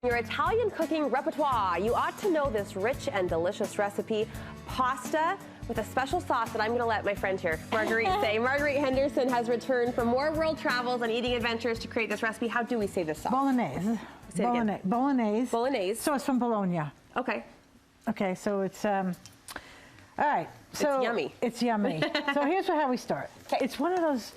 Your Italian cooking repertoire. You ought to know this rich and delicious recipe, pasta with a special sauce that I'm going to let my friend here, Marguerite, say. Marguerite Henderson has returned from more world travels and eating adventures to create this recipe. How do we say this sauce? Bolognese. Bolognese. Bolognese. So it's from Bologna. Okay. Okay, so it's, all right. So it's yummy. It's yummy. So here's how we start. Okay. It's one of those,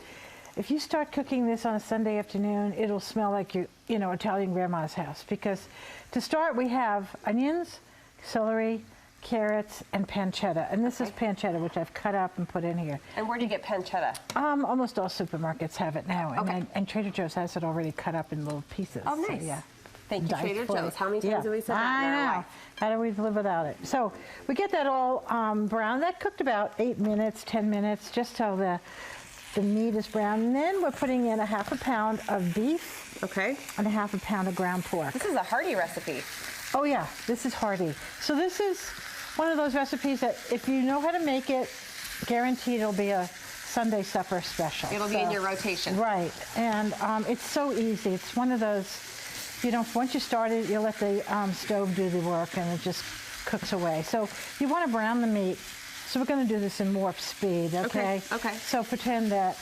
if you start cooking this on a Sunday afternoon, it'll smell like you know, Italian grandma's house. Because to start, we have onions, celery, carrots, and pancetta. And this is pancetta, which I've cut up and put in here. And where do you get pancetta? Almost all supermarkets have it now. Okay. And Trader Joe's has it already cut up in little pieces. Oh, nice. So, yeah. Thank you, Trader Joe's. How many times have we said that in our life? How do we live without it? So we get that all brown. That cooked about 8 minutes, 10 minutes, just till the meat is brown. And then we're putting in a ½ pound of beef. Okay. And a ½ pound of ground pork. This is a hearty recipe. Oh yeah, this is hearty. So this is one of those recipes that if you know how to make it, guaranteed it'll be a Sunday supper special. It'll be in your rotation. Right, and it's so easy. It's one of those, you know, once you start it, you let the stove do the work and it just cooks away. So you want to brown the meat. So we're going to do this in warp speed, okay? Okay. So pretend that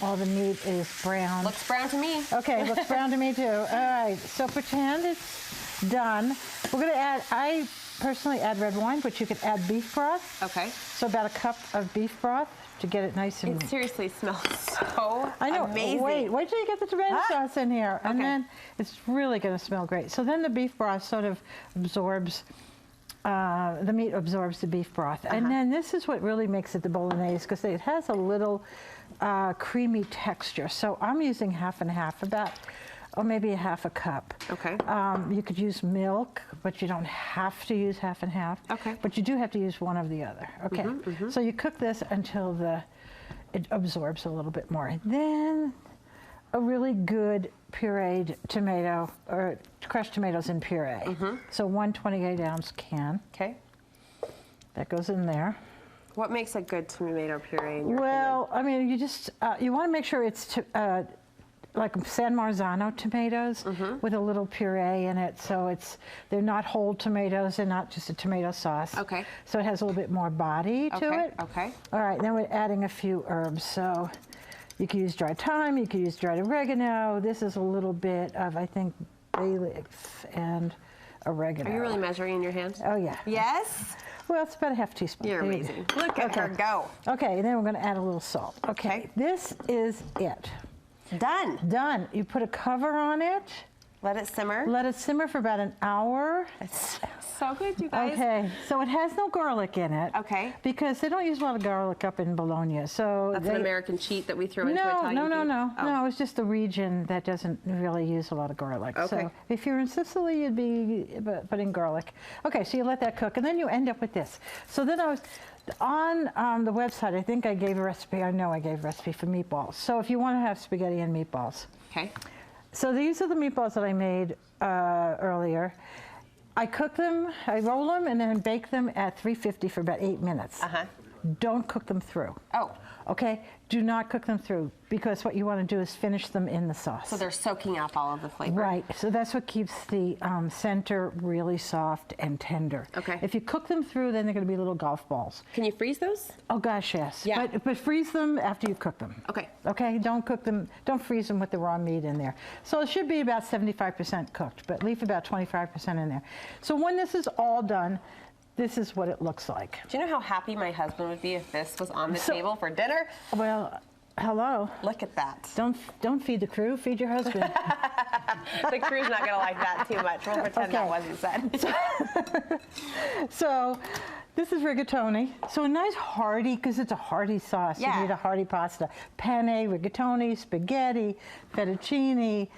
all the meat is brown. Looks brown to me. Okay, looks brown to me too. All right, so pretend it's done. We're going to add, I personally add red wine, but you could add beef broth. Okay. So about a cup of beef broth to get it nice and... It seriously smells so amazing. Wait till you get the tomato sauce in here. And then it's really going to smell great. So then the beef broth sort of absorbs, the meat absorbs the beef broth. And then this is what really makes it the bolognese, because it has a little creamy texture. So I'm using half and half, about, or maybe a ½ cup. Okay. You could use milk, but you don't have to use half and half. Okay. But you do have to use one of the other. Okay. So you cook this until it absorbs a little bit more. And then a really good pureed tomato, or crushed tomatoes in puree. So 1 28-ounce can. Okay. That goes in there. What makes a good tomato puree in your Well, I mean, you just, you want to make sure it's like San Marzano tomatoes with a little puree in it. So they're not whole tomatoes, they're not just a tomato sauce. Okay. So it has a little bit more body to it. Okay. All right, then we're adding a few herbs. So you can use dried thyme, you can use dried oregano. This is a little bit of, I think, bay leaf and oregano. Are you really measuring in your hand? Oh, yeah. Yes? Well, it's about a ½ teaspoon. You're amazing. Look at her go. Okay, and then we're going to add a little salt. Okay. This is it. Done. Done. You put a cover on it. Let it simmer. Let it simmer for about an hour. It's so good, you guys. Okay, so it has no garlic in it. Okay. Because they don't use a lot of garlic up in Bologna. So that's an American cheat that we throw into Italian food? No, it's just the region that doesn't really use a lot of garlic. Okay. So if you're in Sicily, you'd be putting garlic. Okay, so you let that cook, and then you end up with this. So then I was on the website, I think I gave a recipe, I know I gave a recipe for meatballs. So if you want to have spaghetti and meatballs. Okay. So these are the meatballs that I made earlier. I cook them, I roll them, and then bake them at 350 for about 8 minutes. Don't cook them through. Oh. Okay? Do not cook them through, because what you want to do is finish them in the sauce. So they're soaking up all of the flavor. Right. So that's what keeps the center really soft and tender. Okay. If you cook them through, then they're going to be little golf balls. Can you freeze those? Oh gosh, yes. Yeah. But freeze them after you cook them. Okay. Okay. Don't cook them. Don't freeze them with the raw meat in there. So it should be about 75% cooked, but leave about 25% in there. So when this is all done, this is what it looks like. Do you know how happy my husband would be if this was on the table for dinner? Well, hello. Look at that. Don't feed the crew, feed your husband. The crew's not going to like that too much. We'll pretend that wasn't said. So this is rigatoni. So a nice hearty, because it's a hearty sauce. Yeah. You need a hearty pasta. Penne, rigatoni, spaghetti, fettuccine.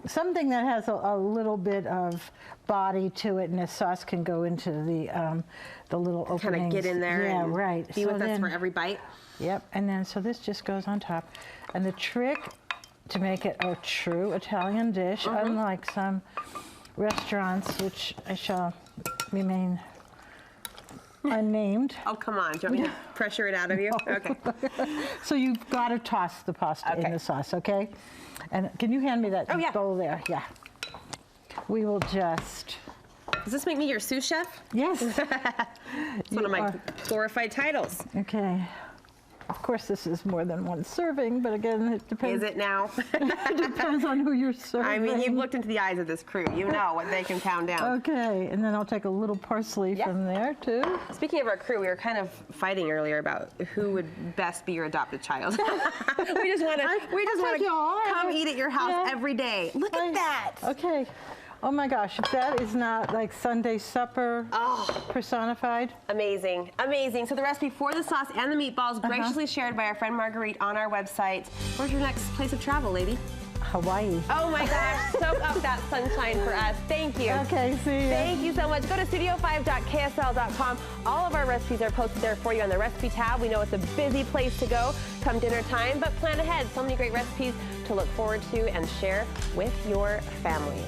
Something that has a little bit of body to it, and the sauce can go into the little openings. Kind of get in there and right. Be with us for every bite. Yep, and then so this just goes on top. And the trick to make it a true Italian dish, unlike some restaurants, which I shall remain unnamed. Oh, come on. Do you want me to pressure it out of you? No. Okay. So you've got to toss the pasta in the sauce, okay? And can you hand me that bowl there? Yeah. we will just... Does this make me your sous chef? Yes. It's one of my glorified titles. Okay. Of course, this is more than one serving, but again, it depends. Is it now? It depends on who you're serving. I mean, you've looked into the eyes of this crew. You know what they can pound down. Okay, and then I'll take a little parsley from there, too. Speaking of our crew, we were kind of fighting earlier about who would best be your adopted child. we just want to come eat at your house every day. Look at that. Okay. Oh my gosh, if that is not like Sunday supper personified. Amazing, amazing. So the recipe for the sauce and the meatballs, graciously shared by our friend Marguerite on our website. Where's your next place of travel, lady? Hawaii. Oh my gosh, soak up that sunshine for us. Thank you. Okay, see you. Thank you so much. Go to studio5.ksl.com. All of our recipes are posted there for you on the recipe tab. We know it's a busy place to go come dinner time, but plan ahead. So many great recipes to look forward to and share with your family.